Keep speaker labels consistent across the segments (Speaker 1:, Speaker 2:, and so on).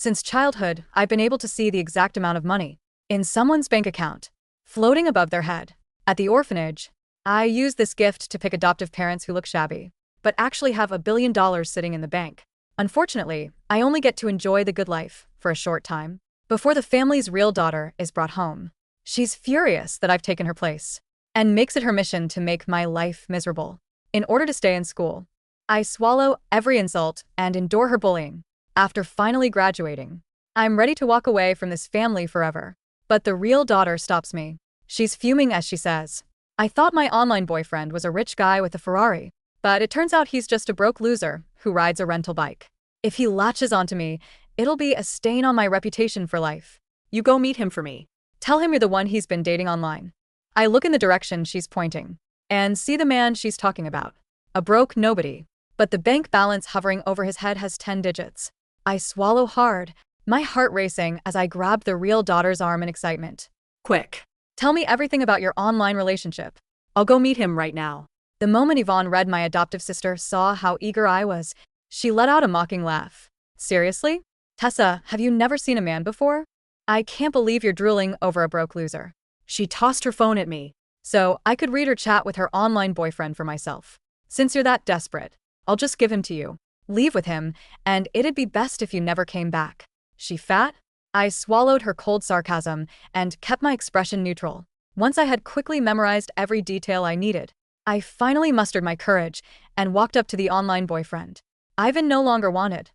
Speaker 1: Since childhood, I've been able to see the exact amount of money in someone's bank account, floating above their head. At the orphanage, I use this gift to pick adoptive parents who look shabby, but actually have $1 billion sitting in the bank. Unfortunately, I only get to enjoy the good life for a short time before the family's real daughter is brought home. She's furious that I've taken her place and makes it her mission to make my life miserable. In order to stay in school, I swallow every insult and endure her bullying. After finally graduating, I'm ready to walk away from this family forever. But the real daughter stops me. She's fuming as she says, "I thought my online boyfriend was a rich guy with a Ferrari, but it turns out he's just a broke loser who rides a rental bike. If he latches onto me, it'll be a stain on my reputation for life. You go meet him for me. Tell him you're the one he's been dating online." I look in the direction she's pointing and see the man she's talking about. A broke nobody, but the bank balance hovering over his head has 10 digits. I swallow hard, my heart racing as I grab the real daughter's arm in excitement.
Speaker 2: Quick.
Speaker 1: "Tell me everything about your online relationship."
Speaker 2: I'll go meet him right now.
Speaker 1: The moment Yvonne read my adoptive sister saw how eager I was, she let out a mocking laugh. "Seriously? Tessa, have you never seen a man before? I can't believe you're drooling over a broke loser."
Speaker 2: She tossed her phone at me,
Speaker 1: so I could read her chat with her online boyfriend for myself. "Since you're that desperate, I'll just give him to you. Leave with him, and it'd be best if you never came back." She fat? I swallowed her cold sarcasm and kept my expression neutral. Once I had quickly memorized every detail I needed, I finally mustered my courage and walked up to the online boyfriend. Ivan no longer wanted.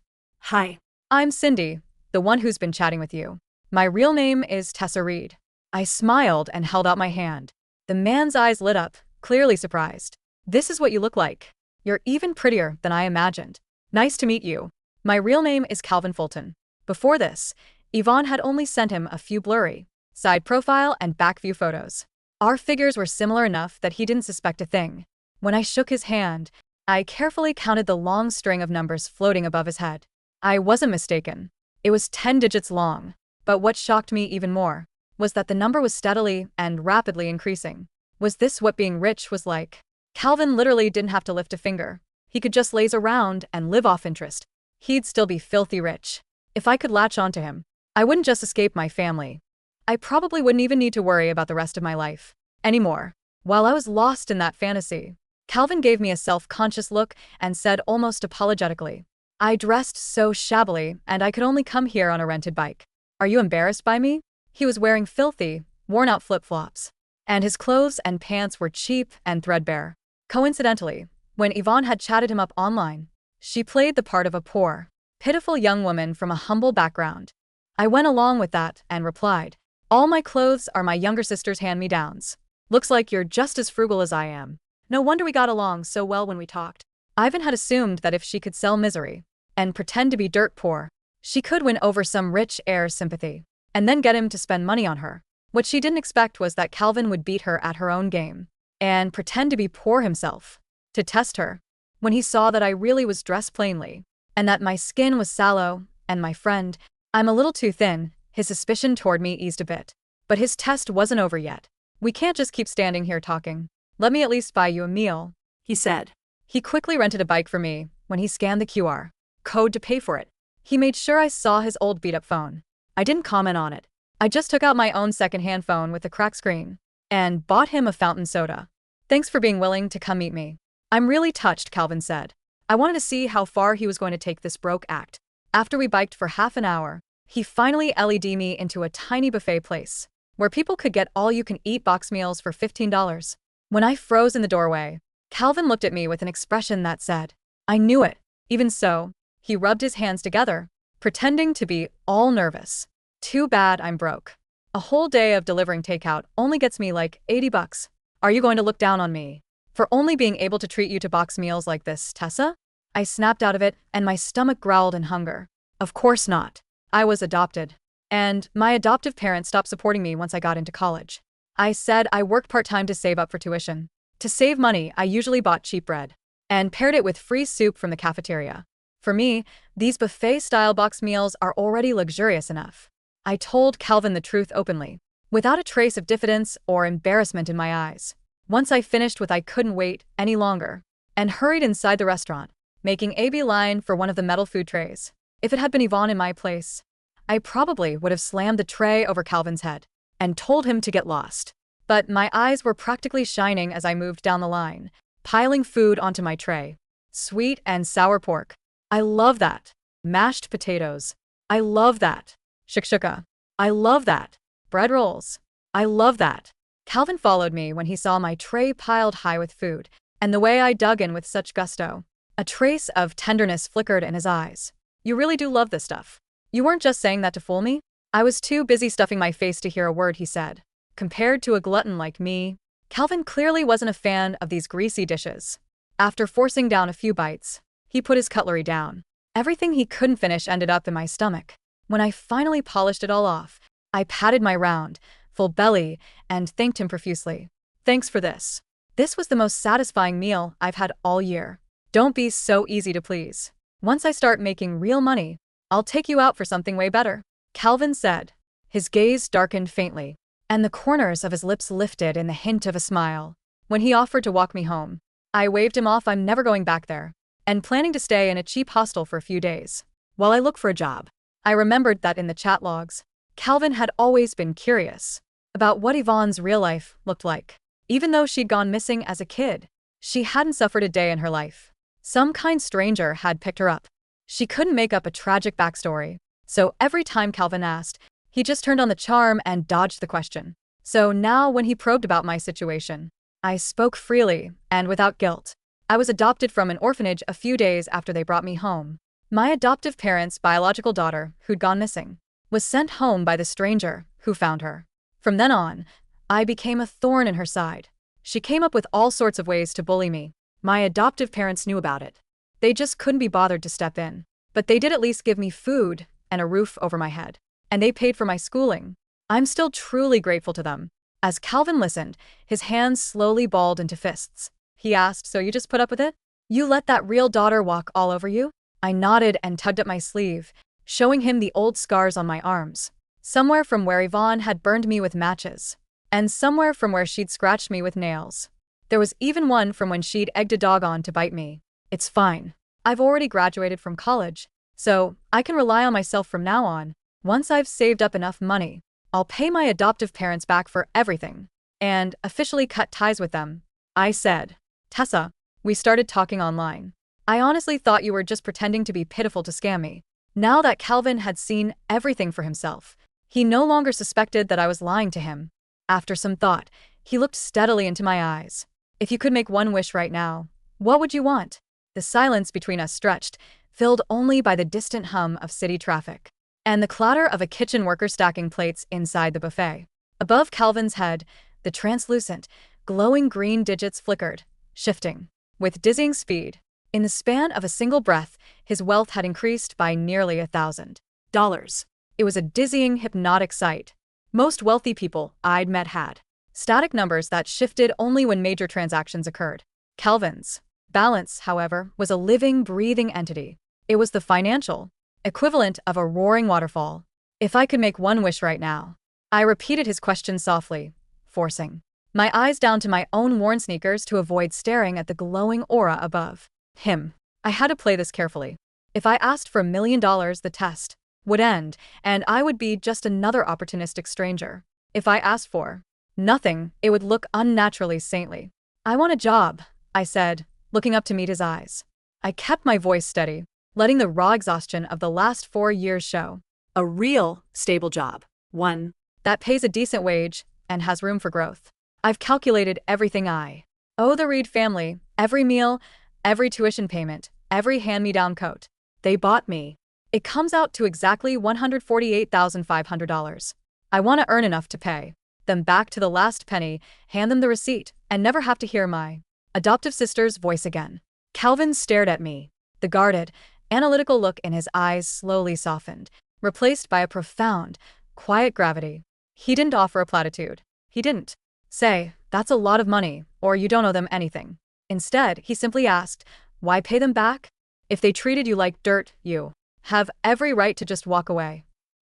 Speaker 2: "Hi.
Speaker 1: I'm Cindy, the one who's been chatting with you. My real name is Tessa Reed." I smiled and held out my hand. The man's eyes lit up, clearly surprised. "This is what you look like. You're even prettier than I imagined. Nice to meet you. My real name is Calvin Fulton." Before this, Yvonne had only sent him a few blurry side profile and back view photos. Our figures were similar enough that he didn't suspect a thing. When I shook his hand, I carefully counted the long string of numbers floating above his head. I wasn't mistaken. It was 10 digits long. But what shocked me even more was that the number was steadily and rapidly increasing. Was this what being rich was like? Calvin literally didn't have to lift a finger. He could just laze around and live off interest. He'd still be filthy rich. If I could latch onto him, I wouldn't just escape my family. I probably wouldn't even need to worry about the rest of my life anymore. While I was lost in that fantasy, Calvin gave me a self-conscious look and said almost apologetically, "I dressed so shabbily and I could only come here on a rented bike. Are you embarrassed by me?" He was wearing filthy, worn-out flip-flops, and his clothes and pants were cheap and threadbare. Coincidentally, when Yvonne had chatted him up online, she played the part of a poor, pitiful young woman from a humble background. I went along with that and replied, "All my clothes are my younger sister's hand-me-downs. Looks like you're just as frugal as I am. No wonder we got along so well when we talked." Ivan had assumed that if she could sell misery and pretend to be dirt poor, she could win over some rich heir's sympathy and then get him to spend money on her. What she didn't expect was that Calvin would beat her at her own game and pretend to be poor himself to test her. When he saw that I really was dressed plainly and that my skin was sallow and my friend, I'm a little too thin, his suspicion toward me eased a bit. But his test wasn't over yet. "We can't just keep standing here talking. Let me at least buy you a meal,"
Speaker 2: he said.
Speaker 1: He quickly rented a bike for me when he scanned the QR code to pay for it. He made sure I saw his old beat-up phone. I didn't comment on it. I just took out my own second-hand phone with a cracked screen and bought him a fountain soda. "Thanks for being willing to come meet me. I'm really touched," Calvin said. I wanted to see how far he was going to take this broke act. After we biked for half an hour, he finally led me into a tiny buffet place where people could get all-you-can-eat box meals for $15. When I froze in the doorway, Calvin looked at me with an expression that said, "I knew it." Even so, he rubbed his hands together, pretending to be all nervous. "Too bad I'm broke. A whole day of delivering takeout only gets me like $80. Are you going to look down on me for only being able to treat you to box meals like this, Tessa?" I snapped out of it, and my stomach growled in hunger. Of course not. I was adopted, and my adoptive parents stopped supporting me once I got into college. I said I worked part-time to save up for tuition. To save money, I usually bought cheap bread and paired it with free soup from the cafeteria. For me, these buffet-style box meals are already luxurious enough. I told Calvin the truth openly, without a trace of diffidence or embarrassment in my eyes. Once I finished with I couldn't wait any longer, and hurried inside the restaurant, making a beeline for one of the metal food trays. If it had been Yvonne in my place, I probably would have slammed the tray over Calvin's head and told him to get lost. But my eyes were practically shining as I moved down the line, piling food onto my tray. Sweet and sour pork. I love that. Mashed potatoes. I love that. Shakshuka. I love that. Bread rolls. I love that. Calvin followed me when he saw my tray piled high with food, and the way I dug in with such gusto. A trace of tenderness flickered in his eyes. You really do love this stuff. You weren't just saying that to fool me? I was too busy stuffing my face to hear a word he said. Compared to a glutton like me, Calvin clearly wasn't a fan of these greasy dishes. After forcing down a few bites, he put his cutlery down. Everything he couldn't finish ended up in my stomach. When I finally polished it all off, I patted my round, full belly and thanked him profusely. Thanks for this. This was the most satisfying meal I've had all year. Don't be so easy to please. Once I start making real money, I'll take you out for something way better, Calvin said. His gaze darkened faintly, and the corners of his lips lifted in the hint of a smile. When he offered to walk me home, I waved him off. I'm never going back there, and planning to stay in a cheap hostel for a few days while I look for a job. I remembered that in the chat logs, Calvin had always been curious about what Yvonne's real life looked like. Even though she'd gone missing as a kid, she hadn't suffered a day in her life. Some kind stranger had picked her up. She couldn't make up a tragic backstory, so every time Calvin asked, he just turned on the charm and dodged the question. So now when he probed about my situation, I spoke freely and without guilt. I was adopted from an orphanage a few days after they brought me home. My adoptive parents' biological daughter, who'd gone missing, was sent home by the stranger who found her. From then on, I became a thorn in her side. She came up with all sorts of ways to bully me. My adoptive parents knew about it. They just couldn't be bothered to step in. But they did at least give me food and a roof over my head. And they paid for my schooling. I'm still truly grateful to them. As Calvin listened, his hands slowly balled into fists. He asked, so you just put up with it? You let that real daughter walk all over you? I nodded and tugged at my sleeve, showing him the old scars on my arms. Somewhere from where Yvonne had burned me with matches, and somewhere from where she'd scratched me with nails. There was even one from when she'd egged a dog on to bite me. It's fine. I've already graduated from college, so I can rely on myself from now on. Once I've saved up enough money, I'll pay my adoptive parents back for everything, and officially cut ties with them. I said, Tessa, we started talking online. I honestly thought you were just pretending to be pitiful to scam me. Now that Calvin had seen everything for himself, he no longer suspected that I was lying to him. After some thought, he looked steadily into my eyes. If you could make one wish right now, what would you want? The silence between us stretched, filled only by the distant hum of city traffic and the clatter of a kitchen worker stacking plates inside the buffet. Above Calvin's head, the translucent, glowing green digits flickered, shifting with dizzying speed. In the span of a single breath, his wealth had increased by nearly $1,000. It was a dizzying, hypnotic sight. Most wealthy people I'd met had static numbers that shifted only when major transactions occurred. Calvin's balance, however, was a living, breathing entity. It was the financial equivalent of a roaring waterfall. If I could make one wish right now, I repeated his question softly, forcing my eyes down to my own worn sneakers to avoid staring at the glowing aura above him. I had to play this carefully. If I asked for $1 million, the test would end, and I would be just another opportunistic stranger. If I asked for nothing, it would look unnaturally saintly. I want a job, I said, looking up to meet his eyes. I kept my voice steady, letting the raw exhaustion of the last 4 years show.
Speaker 2: A real, stable job. One
Speaker 1: that pays a decent wage and has room for growth. I've calculated everything I owe the Reed family, every meal, every tuition payment, every hand-me-down coat they bought me. It comes out to exactly $148,500. I want to earn enough to pay them back to the last penny, hand them the receipt, and never have to hear my adoptive sister's voice again. Calvin stared at me. The guarded, analytical look in his eyes slowly softened, replaced by a profound, quiet gravity. He didn't offer a platitude. He didn't say, that's a lot of money, or you don't owe them anything. Instead, he simply asked, why pay them back? If they treated you like dirt, you have every right to just walk away.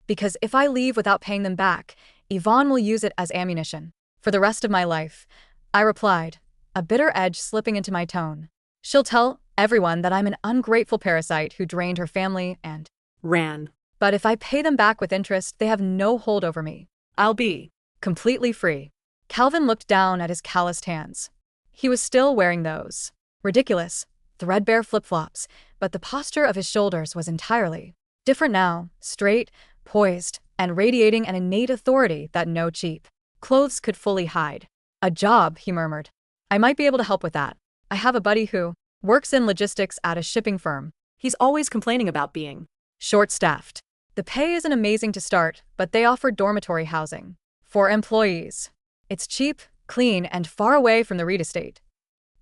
Speaker 1: Because if I leave without paying them back, Yvonne will use it as ammunition for the rest of my life, I replied, a bitter edge slipping into my tone. She'll tell everyone that I'm an ungrateful parasite who drained her family and
Speaker 2: ran.
Speaker 1: But if I pay them back with interest, they have no hold over me.
Speaker 2: I'll be
Speaker 1: Completely free. Calvin looked down at his calloused hands. He was still wearing those ridiculous, threadbare flip-flops, but the posture of his shoulders was entirely different now, straight, poised, and radiating an innate authority that no cheap clothes could fully hide. A job, he murmured. I might be able to help with that. I have a buddy who works in logistics at a shipping firm.
Speaker 2: He's always complaining about being
Speaker 1: Short-staffed. The pay isn't amazing to start, but they offer dormitory housing for employees. It's cheap, clean, and far away from the Reed estate.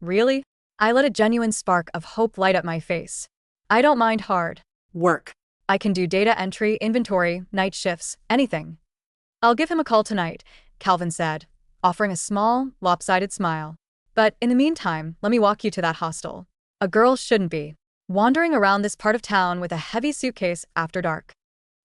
Speaker 1: Really? I let a genuine spark of hope light up my face. I don't mind hard
Speaker 2: work.
Speaker 1: I can do data entry, inventory, night shifts, anything. I'll give him a call tonight, Calvin said, offering a small, lopsided smile. But in the meantime, let me walk you to that hostel. A girl shouldn't be wandering around this part of town with a heavy suitcase after dark.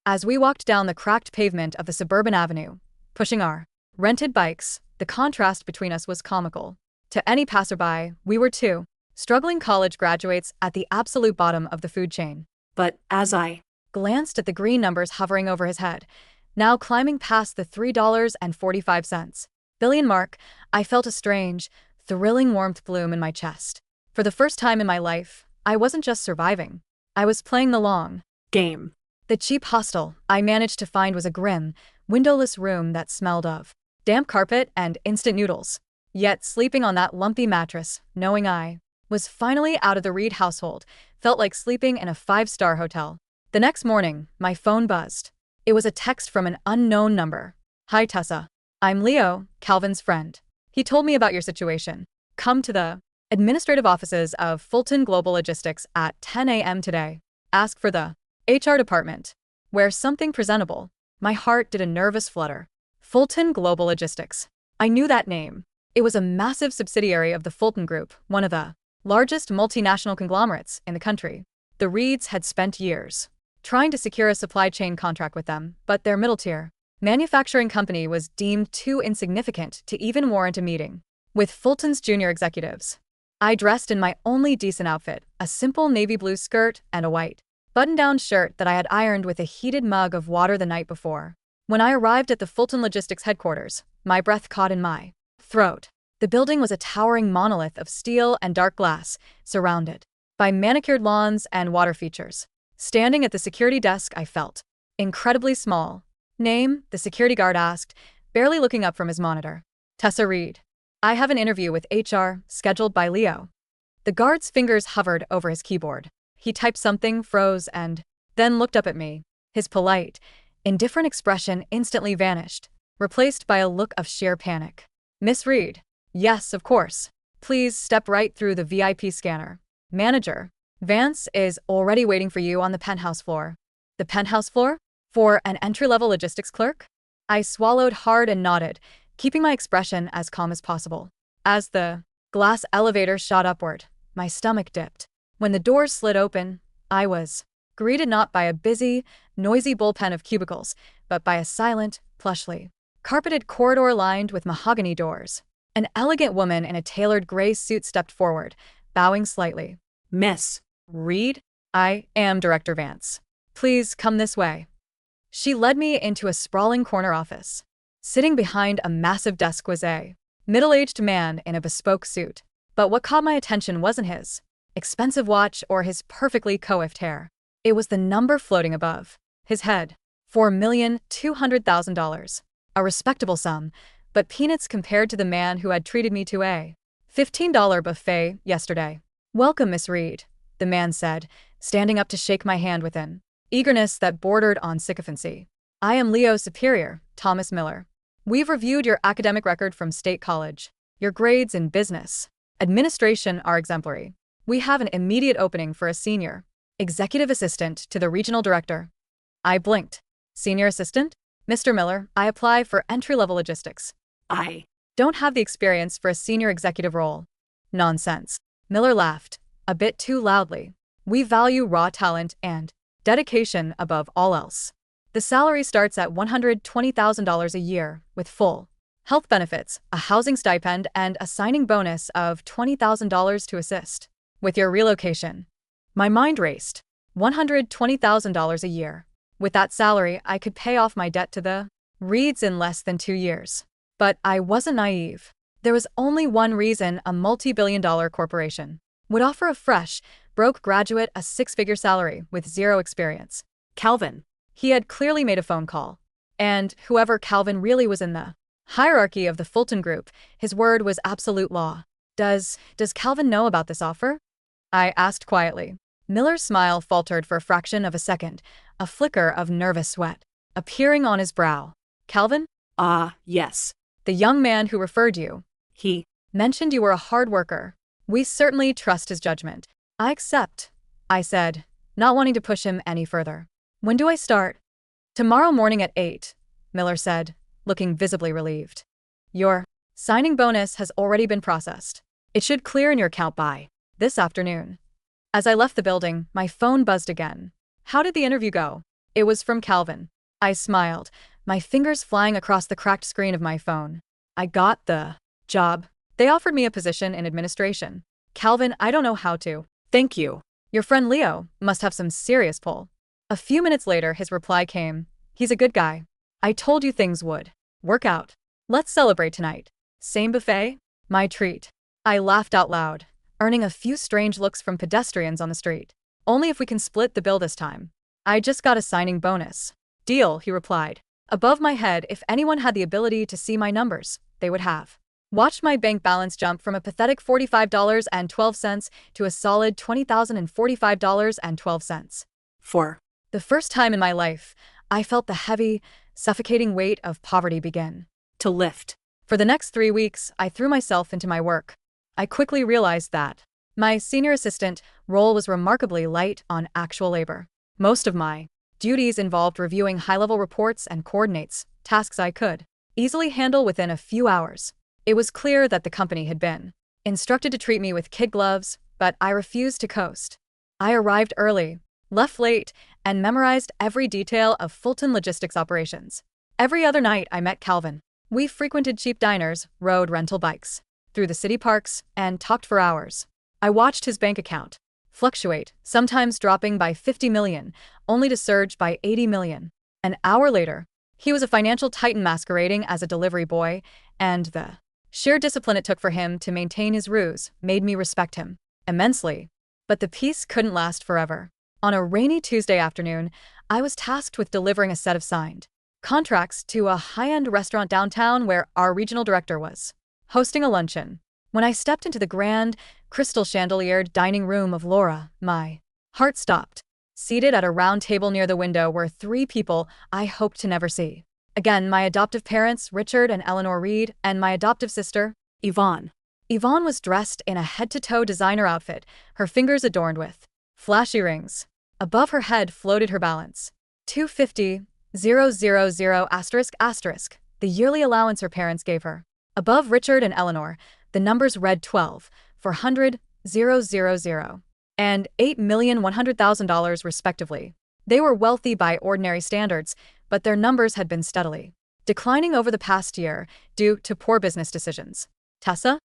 Speaker 1: As we walked down the cracked pavement of the suburban avenue, pushing our rented bikes, the contrast between us was comical. To any passerby, we were two struggling college graduates at the absolute bottom of the food chain.
Speaker 2: But as I
Speaker 1: Glanced at the green numbers hovering over his head, now climbing past the $3.45 billion mark, I felt a strange, thrilling warmth bloom in my chest. For the first time in my life, I wasn't just surviving. I was playing the long
Speaker 2: game.
Speaker 1: The cheap hostel I managed to find was a grim, windowless room that smelled of damp carpet and instant noodles. Yet sleeping on that lumpy mattress, knowing I was finally out of the Reed household, felt like sleeping in a five-star hotel. The next morning, my phone buzzed. It was a text from an unknown number. Hi Tessa. I'm Leo, Calvin's friend. He told me about your situation. Come to the administrative offices of Fulton Global Logistics at 10 a.m. today. Ask for the HR department. Wear something presentable. My heart did a nervous flutter. Fulton Global Logistics. I knew that name. It was a massive subsidiary of the Fulton Group, one of the largest multinational conglomerates in the country. The Reeds had spent years trying to secure a supply chain contract with them, but their middle-tier manufacturing company was deemed too insignificant to even warrant a meeting with Fulton's junior executives. I dressed in my only decent outfit, a simple navy blue skirt and a white button-down shirt that I had ironed with a heated mug of water the night before. When I arrived at the Fulton Logistics headquarters, my breath caught in my throat. The building was a towering monolith of steel and dark glass, surrounded by manicured lawns and water features. Standing at the security desk, I felt incredibly small. Name? The security guard asked, barely looking up from his monitor. Tessa Reed. I have an interview with HR, scheduled by Leo. The guard's fingers hovered over his keyboard. He typed something, froze, and then looked up at me. His polite, indifferent expression instantly vanished, replaced by a look of sheer panic. Miss Reed. Yes, of course. Please step right through the VIP scanner. Manager. Vance is already waiting for you on the penthouse floor. The penthouse floor? For an entry-level logistics clerk? I swallowed hard and nodded, keeping my expression as calm as possible. As the glass elevator shot upward, my stomach dipped. When the doors slid open, I was greeted not by a busy, noisy bullpen of cubicles, but by a silent, plushly carpeted corridor lined with mahogany doors. An elegant woman in a tailored gray suit stepped forward, bowing slightly.
Speaker 2: Miss
Speaker 1: Reed? I am Director Vance. Please come this way. She led me into a sprawling corner office. Sitting behind a massive desk was a middle-aged man in a bespoke suit. But what caught my attention wasn't his expensive watch or his perfectly coiffed hair. It was the number floating above his head. $4,200,000. A respectable sum, but peanuts compared to the man who had treated me to a $15 buffet yesterday. Welcome, Miss Reed, the man said, standing up to shake my hand with an eagerness that bordered on sycophancy. I am Leo's superior, Thomas Miller. We've reviewed your academic record from State College. Your grades in business administration are exemplary. We have an immediate opening for a senior executive assistant to the regional director. I blinked. Senior assistant? Mr. Miller, I apply for entry-level logistics.
Speaker 2: I
Speaker 1: Don't have the experience for a senior executive role. Nonsense. Miller laughed, a bit too loudly. We value raw talent and dedication above all else. The salary starts at $120,000 a year, with full health benefits, a housing stipend, and a signing bonus of $20,000 to assist with your relocation. My mind raced. $120,000 a year. With that salary, I could pay off my debt to the Reeds in less than 2 years. But I wasn't naive. There was only one reason a multi-billion-dollar corporation would offer a fresh, broke graduate a six-figure salary with zero experience.
Speaker 2: Calvin.
Speaker 1: He had clearly made a phone call. And whoever Calvin really was in the hierarchy of the Fulton Group, his word was absolute law. Does Calvin know about this offer? I asked quietly. Miller's smile faltered for a fraction of a second, a flicker of nervous sweat appearing on his brow. Calvin?
Speaker 2: Yes.
Speaker 1: The young man who referred you.
Speaker 2: He
Speaker 1: Mentioned you were a hard worker. We certainly trust his judgment. I accept, I said, not wanting to push him any further. When do I start? Tomorrow morning at 8, Miller said, looking visibly relieved. Your signing bonus has already been processed. It should clear in your account by this afternoon. As I left the building, my phone buzzed again. How did the interview go? It was from Calvin. I smiled, my fingers flying across the cracked screen of my phone. I got the job. They offered me a position in administration. Calvin, I don't know how to.
Speaker 2: Thank you.
Speaker 1: Your friend Leo must have some serious pull. A few minutes later, his reply came. He's a good guy. I told you things would work out. Let's celebrate tonight. Same buffet? My treat. I laughed out loud, earning a few strange looks from pedestrians on the street. Only if we can split the bill this time. I just got a signing bonus. Deal, he replied. Above my head, if anyone had the ability to see my numbers, they would have. Watched my bank balance jump from a pathetic $45.12 to a solid $20,045.12.
Speaker 2: For
Speaker 1: the first time in my life, I felt the heavy, suffocating weight of poverty begin
Speaker 2: to lift.
Speaker 1: For the next 3 weeks, I threw myself into my work. I quickly realized that my senior assistant role was remarkably light on actual labor. Most of my duties involved reviewing high-level reports and coordinates, tasks I could easily handle within a few hours. It was clear that the company had been instructed to treat me with kid gloves, but I refused to coast. I arrived early, left late, and memorized every detail of Fulton Logistics operations. Every other night I met Calvin. We frequented cheap diners, rode rental bikes through the city parks, and talked for hours. I watched his bank account fluctuate, sometimes dropping by 50 million, only to surge by 80 million. An hour later, he was a financial titan masquerading as a delivery boy, and the sheer discipline it took for him to maintain his ruse made me respect him immensely. But the peace couldn't last forever. On a rainy Tuesday afternoon, I was tasked with delivering a set of signed contracts to a high-end restaurant downtown where our regional director was hosting a luncheon. When I stepped into the grand, crystal chandeliered dining room of Laura, my heart stopped. Seated at a round table near the window were 3 people I hoped to never see. Again, my adoptive parents, Richard and Eleanor Reed, and my adoptive sister,
Speaker 2: Yvonne.
Speaker 1: Yvonne was dressed in a head-to-toe designer outfit, her fingers adorned with flashy rings. Above her head floated her balance. 250,000 ***, the yearly allowance her parents gave her. Above Richard and Eleanor, the numbers read 12,400,000 and $8,100,000 respectively. They were wealthy by ordinary standards, but their numbers had been steadily declining over the past year due to poor business decisions. Tessa?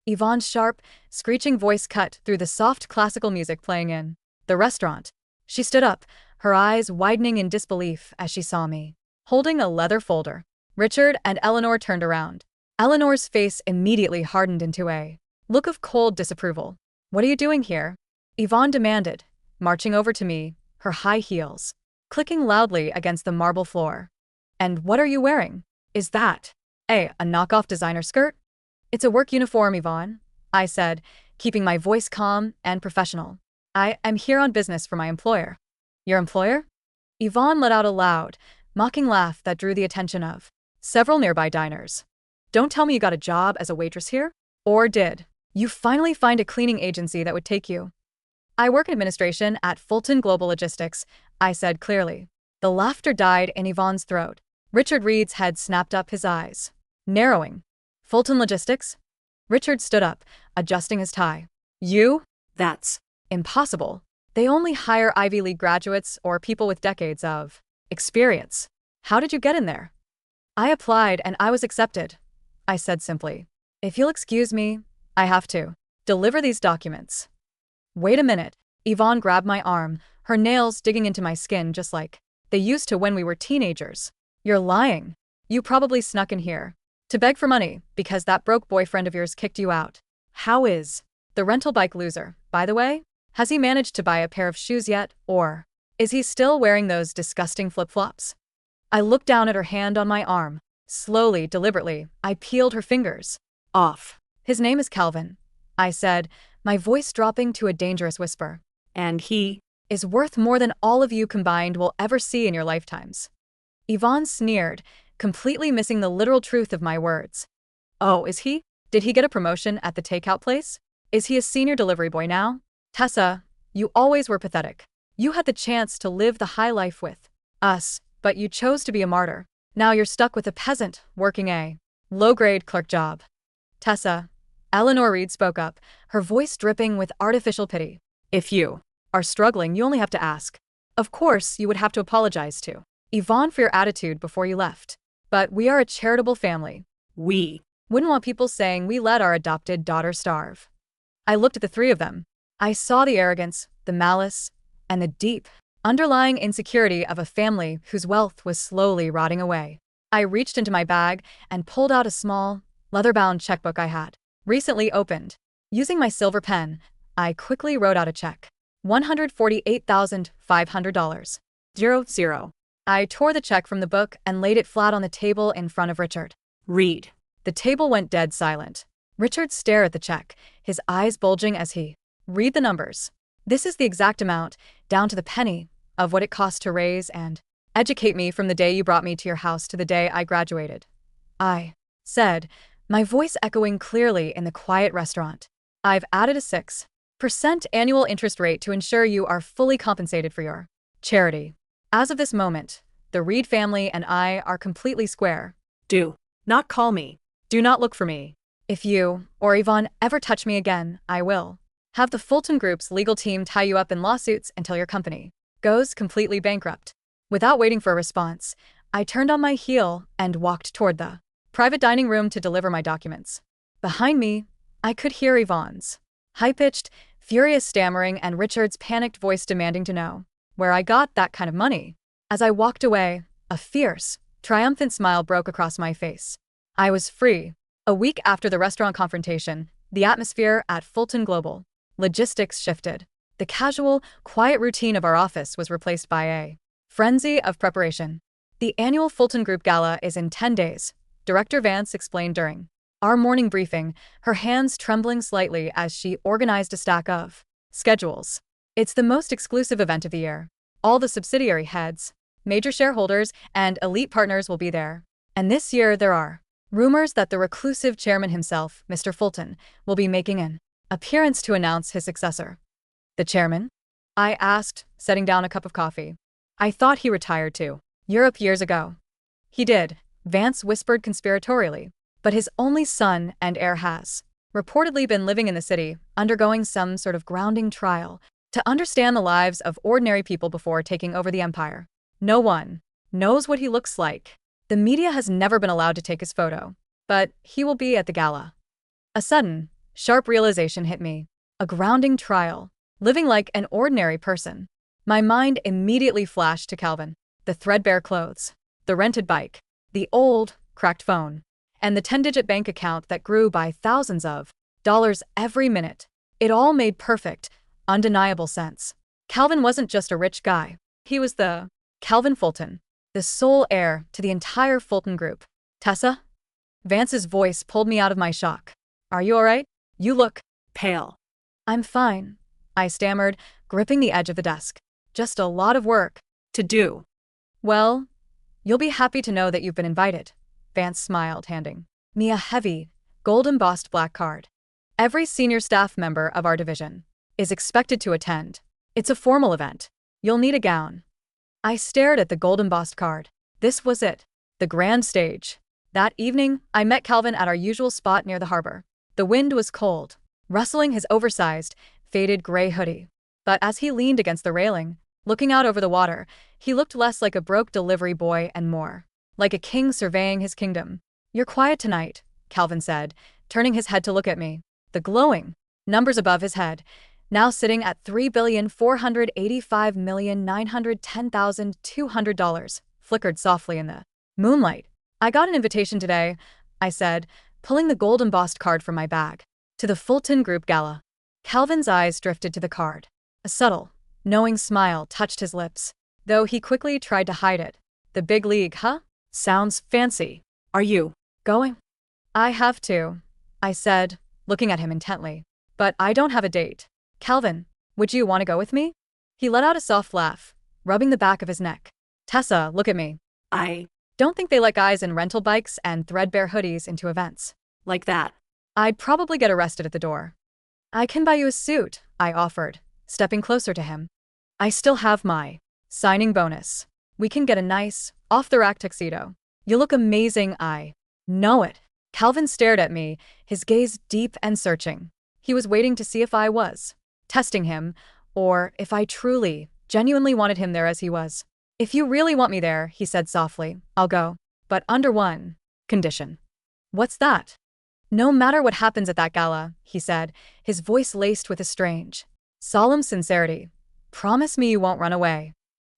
Speaker 1: Yvonne's sharp, screeching voice cut through the soft classical music playing in the restaurant. She stood up, her eyes widening in disbelief as she saw me, holding a leather folder. Richard and Eleanor turned around. Eleanor's face immediately hardened into a look of cold disapproval. What are you doing here? Yvonne demanded, marching over to me, her high heels clicking loudly against the marble floor. And what are you wearing? Is that a knockoff designer skirt? It's a work uniform, Yvonne, I said, keeping my voice calm and professional. I am here on business for my employer. Your employer? Yvonne let out a loud, mocking laugh that drew the attention of several nearby diners. Don't tell me you got a job as a waitress here? Or did you finally find a cleaning agency that would take you? I work in administration at Fulton Global Logistics, I said clearly. The laughter died in Yvonne's throat. Richard Reed's head snapped up, his eyes narrowing. Fulton Logistics? Richard stood up, adjusting his tie. You?
Speaker 2: That's
Speaker 1: impossible. They only hire Ivy League graduates or people with decades of experience. How did you get in there? I applied and I was accepted, I said simply. If you'll excuse me, I have to deliver these documents. Wait a minute. Yvonne grabbed my arm, her nails digging into my skin just like They used to when we were teenagers. You're lying. You probably snuck in here to beg for money because that broke boyfriend of yours kicked you out. How is the rental bike loser, by the way? Has he managed to buy a pair of shoes yet, or is he still wearing those disgusting flip-flops? I looked down at her hand on my arm. Slowly, deliberately, I peeled her fingers
Speaker 2: Off.
Speaker 1: His name is Calvin, I said, my voice dropping to a dangerous whisper.
Speaker 2: And he
Speaker 1: Is worth more than all of you combined will ever see in your lifetimes. Yvonne sneered, completely missing the literal truth of my words. Oh, is he? Did he get a promotion at the takeout place? Is he a senior delivery boy now? Tessa, you always were pathetic. You had the chance to live the high life with us, but you chose to be a martyr. Now you're stuck with a peasant working a low-grade clerk job. Tessa, Eleanor Reed spoke up, her voice dripping with artificial pity. If you are struggling, you only have to ask. Of course, you would have to apologize to Yvonne for your attitude before you left. But we are a charitable family.
Speaker 2: we
Speaker 1: Wouldn't want people saying we let our adopted daughter starve. I looked at the three of them. I saw the arrogance, the malice, and the deep, underlying insecurity of a family whose wealth was slowly rotting away. I reached into my bag and pulled out a small, leather-bound checkbook I had recently opened. Using my silver pen, I quickly wrote out a check. $148,500.
Speaker 2: 0.
Speaker 1: I tore the check from the book and laid it flat on the table in front of Richard.
Speaker 2: Read.
Speaker 1: The table went dead silent. Richard stared at the check, his eyes bulging as he read the numbers. This is the exact amount, down to the penny, of what it cost to raise and educate me from the day you brought me to your house to the day I graduated. I said, my voice echoing clearly in the quiet restaurant. I've added a 6% annual interest rate to ensure you are fully compensated for your charity. As of this moment, the Reed family and I are completely square.
Speaker 2: Do not call me.
Speaker 1: Do not look for me. If you or Yvonne ever touch me again, I will have the Fulton Group's legal team tie you up in lawsuits until your company goes completely bankrupt. Without waiting for a response, I turned on my heel and walked toward the private dining room to deliver my documents. Behind me, I could hear Yvonne's high-pitched, furious stammering and Richard's panicked voice demanding to know where I got that kind of money. As I walked away, a fierce, triumphant smile broke across my face. I was free. A week after the restaurant confrontation, the atmosphere at Fulton Global Logistics shifted. The casual, quiet routine of our office was replaced by a frenzy of preparation. The annual Fulton Group Gala is in 10 days, Director Vance explained during our morning briefing, her hands trembling slightly as she organized a stack of schedules. It's the most exclusive event of the year. All the subsidiary heads, major shareholders, and elite partners will be there. And this year there are rumors that the reclusive chairman himself, Mr. Fulton, will be making an appearance to announce his successor. The chairman? I asked, setting down a cup of coffee. I thought he retired to Europe years ago. He did, Vance whispered conspiratorially, but his only son and heir has reportedly been living in the city, undergoing some sort of grounding trial to understand the lives of ordinary people before taking over the empire. No one knows what he looks like. The media has never been allowed to take his photo, but he will be at the gala. A sudden, sharp realization hit me. A grounding trial, living like an ordinary person. My mind immediately flashed to Calvin, the threadbare clothes, the rented bike, the old, cracked phone, and the 10-digit bank account that grew by thousands of dollars every minute. It all made perfect, undeniable sense. Calvin wasn't just a rich guy. He was the Calvin Fulton, the sole heir to the entire Fulton Group. Tessa? Vance's voice pulled me out of my shock. Are you all right? You look
Speaker 2: Pale.
Speaker 1: I'm fine, I stammered, gripping the edge of the desk. Just a lot of work
Speaker 2: To do.
Speaker 1: Well, you'll be happy to know that you've been invited, Vance smiled, handing me a heavy, gold-embossed black card. Every senior staff member of our division is expected to attend. It's a formal event. You'll need a gown. I stared at the gold-embossed card. This was it, the grand stage. That evening, I met Calvin at our usual spot near the harbor. The wind was cold, rustling his oversized, faded gray hoodie. But as he leaned against the railing, looking out over the water, he looked less like a broke delivery boy and more like a king surveying his kingdom. You're quiet tonight, Calvin said, turning his head to look at me. The glowing numbers above his head now sitting at $3,485,910,200, flickered softly in the moonlight. I got an invitation today, I said, pulling the gold embossed card from my bag. To the Fulton Group Gala. Calvin's eyes drifted to the card. A subtle, knowing smile touched his lips, though he quickly tried to hide it. The big league, huh? Sounds fancy.
Speaker 2: Are you
Speaker 1: Going? I have to, I said, looking at him intently. But I don't have a date. Calvin, would you want to go with me? He let out a soft laugh, rubbing the back of his neck. Tessa, look at me.
Speaker 2: I
Speaker 1: Don't think they let guys in rental bikes and threadbare hoodies into events.
Speaker 2: like that?
Speaker 1: I'd probably get arrested at the door. I can buy you a suit, I offered, stepping closer to him. I still have my signing bonus. We can get a nice, off-the-rack tuxedo. You look amazing, I know it. Calvin stared at me, his gaze deep and searching. He was waiting to see if I was testing him, or if I truly, genuinely wanted him there as he was. If you really want me there, he said softly, I'll go. But under one condition. What's that? No matter what happens at that gala, he said, his voice laced with a strange, solemn sincerity. Promise me you won't run away.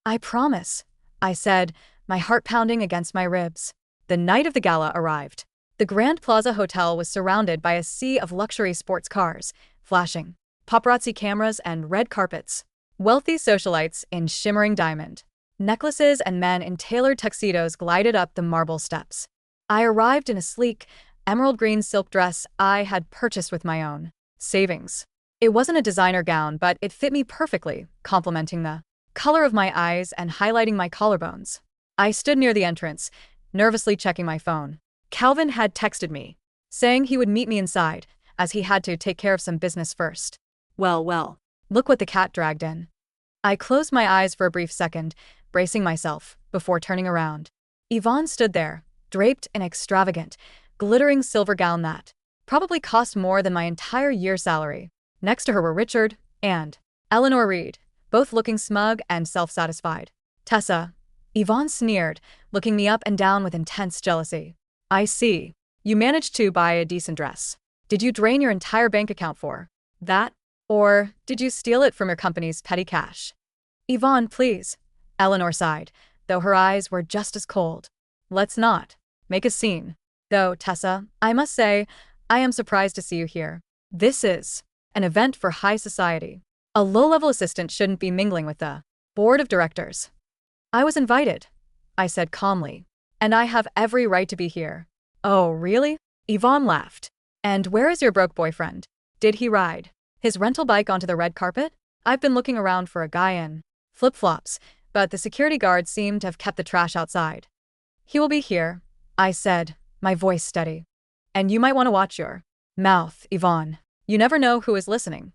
Speaker 1: I promise, I said, my heart pounding against my ribs. The night of the gala arrived. The Grand Plaza Hotel was surrounded by a sea of luxury sports cars, flashing paparazzi cameras and red carpets. Wealthy socialites in shimmering diamond necklaces and men in tailored tuxedos glided up the marble steps. I arrived in a sleek, emerald green silk dress I had purchased with my own savings. It wasn't a designer gown, but it fit me perfectly, complementing the color of my eyes and highlighting my collarbones. I stood near the entrance, nervously checking my phone. Calvin had texted me, saying he would meet me inside, as he had to take care of some business first.
Speaker 2: Well.
Speaker 1: Look what the cat dragged in. I closed my eyes for a brief second, bracing myself, before turning around. Yvonne stood there, draped in extravagant, glittering silver gown that probably cost more than my entire year's salary. Next to her were Richard and Eleanor Reed, both looking smug and self-satisfied. Tessa, Yvonne sneered, looking me up and down with intense jealousy. I see. You managed to buy a decent dress. Did you drain your entire bank account for that? Or did you steal it from your company's petty cash? Yvonne, please. Eleanor sighed, though her eyes were just as cold. Let's not make a scene. Though, Tessa, I must say, I am surprised to see you here. This is an event for high society. A low-level assistant shouldn't be mingling with the board of directors. I was invited, I said calmly, and I have every right to be here. Oh, really? Yvonne laughed. And where is your broke boyfriend? Did he ride his rental bike onto the red carpet? I've been looking around for a guy in flip-flops, but the security guards seem to have kept the trash outside. He will be here, I said, my voice steady. And you might want to watch your mouth, Yvonne. You never know who is listening.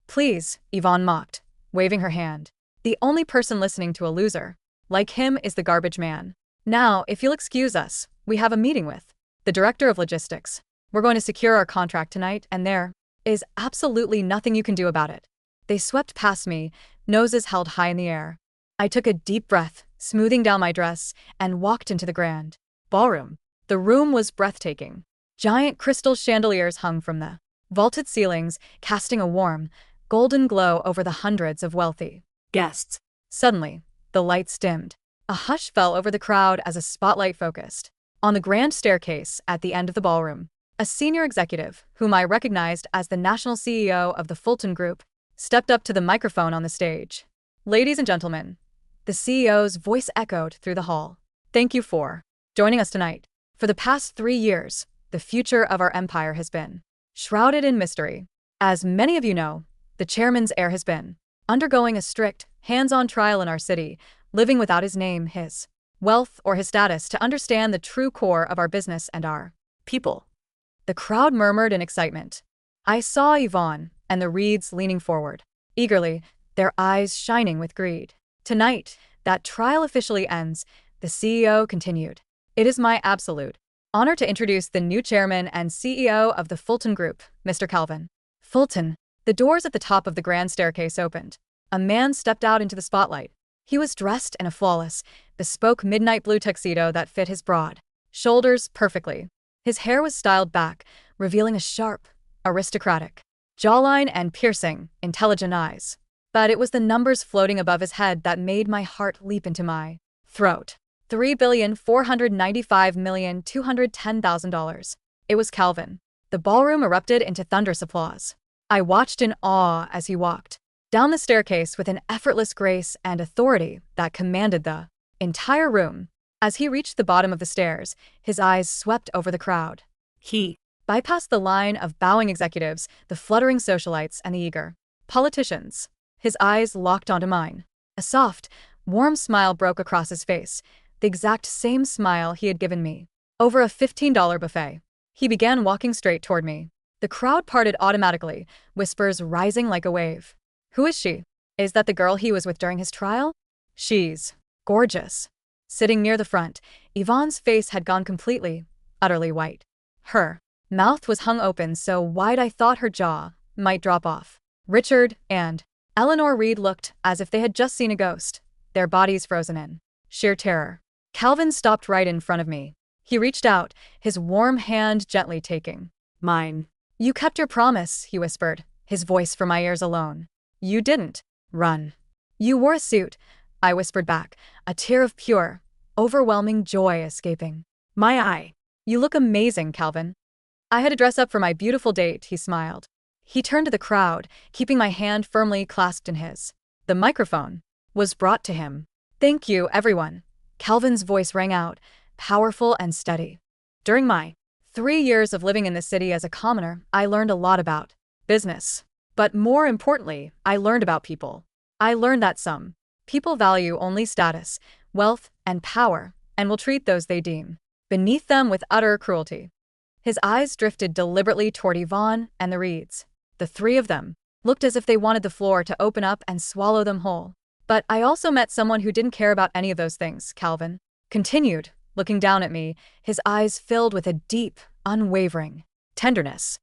Speaker 1: Please, Yvonne mocked, waving her hand. The only person listening to a loser like him is the garbage man. Now, if you'll excuse us, we have a meeting with the director of logistics. We're going to secure our contract tonight, and there is absolutely nothing you can do about it. They swept past me, noses held high in the air. I took a deep breath, smoothing down my dress, and walked into the grand ballroom. The room was breathtaking. Giant crystal chandeliers hung from the vaulted ceilings, casting a warm, golden glow over the hundreds of wealthy
Speaker 2: Guests.
Speaker 1: Suddenly, the lights dimmed. A hush fell over the crowd as a spotlight focused on the grand staircase at the end of the ballroom. A senior executive, whom I recognized as the national CEO of the Fulton Group, stepped up to the microphone on the stage. Ladies and gentlemen, the CEO's voice echoed through the hall. Thank you for joining us tonight. For the past 3 years, the future of our empire has been shrouded in mystery. As many of you know, the chairman's heir has been undergoing a strict, hands-on trial in our city, living without his name, his wealth, or his status to understand the true core of our business and our people. The crowd murmured in excitement. I saw Yvonne and the Reeds leaning forward, eagerly, their eyes shining with greed. Tonight, that trial officially ends, the CEO continued. It is my absolute honor to introduce the new chairman and CEO of the Fulton Group, Mr. Calvin Fulton. The doors at the top of the grand staircase opened. A man stepped out into the spotlight. He was dressed in a flawless, bespoke midnight blue tuxedo that fit his broad shoulders perfectly. His hair was styled back, revealing a sharp, aristocratic jawline and piercing, intelligent eyes. But it was the numbers floating above his head that made my heart leap into my throat. $3,495,210,000. It was Calvin. The ballroom erupted into thunderous applause. I watched in awe as he walked down the staircase with an effortless grace and authority that commanded the entire room. As he reached the bottom of the stairs, his eyes swept over the crowd.
Speaker 2: He
Speaker 1: Bypassed the line of bowing executives, the fluttering socialites, and the eager politicians. His eyes locked onto mine. A soft, warm smile broke across his face, the exact same smile he had given me over a $15 buffet. He began walking straight toward me. The crowd parted automatically, whispers rising like a wave. Who is she? Is that the girl he was with during his trial? She's gorgeous. Sitting near the front, Yvonne's face had gone completely, utterly white. Her mouth was hung open so wide I thought her jaw might drop off. Richard and Eleanor Reed looked as if they had just seen a ghost, their bodies frozen in sheer terror. Calvin stopped right in front of me. He reached out, his warm hand gently taking
Speaker 2: mine.
Speaker 1: You kept your promise, he whispered, his voice for my ears alone. You didn't run. You wore a suit, I whispered back, a tear of pure, overwhelming joy escaping my eye. You look amazing, Calvin. I had to dress up for my beautiful date, he smiled. He turned to the crowd, keeping my hand firmly clasped in his. The microphone was brought to him. Thank you, everyone. Calvin's voice rang out, powerful and steady. During my 3 years of living in the city as a commoner, I learned a lot about business. But more importantly, I learned about people. I learned that some people value only status, wealth, and power, and will treat those they deem beneath them with utter cruelty. His eyes drifted deliberately toward Yvonne and the Reeds. The three of them looked as if they wanted the floor to open up and swallow them whole. But I also met someone who didn't care about any of those things, Calvin continued, looking down at me, his eyes filled with a deep, unwavering tenderness.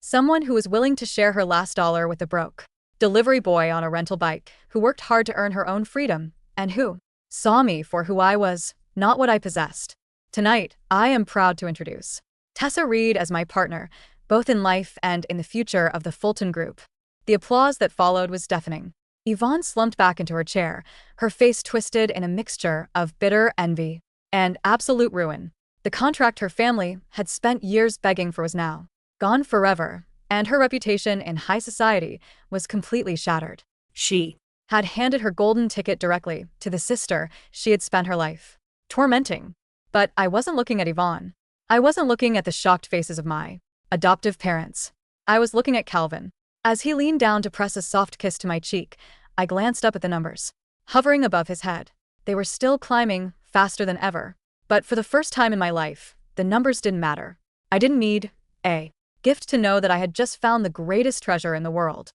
Speaker 1: Someone who was willing to share her last dollar with a broke delivery boy on a rental bike, who worked hard to earn her own freedom, and who saw me for who I was, not what I possessed. Tonight, I am proud to introduce Tessa Reed as my partner, both in life and in the future of the Fulton Group. The applause that followed was deafening. Yvonne slumped back into her chair, her face twisted in a mixture of bitter envy and absolute ruin. The contract her family had spent years begging for was now gone forever, and her reputation in high society was completely shattered. She had handed her golden ticket directly to the sister she had spent her life tormenting. But I wasn't looking at Yvonne. I wasn't looking at the shocked faces of my adoptive parents. I was looking at Calvin. As he leaned down to press a soft kiss to my cheek, I glanced up at the numbers, hovering above his head. They were still climbing, faster than ever. But for the first time in my life, the numbers didn't matter. I didn't need a gift to know that I had just found the greatest treasure in the world.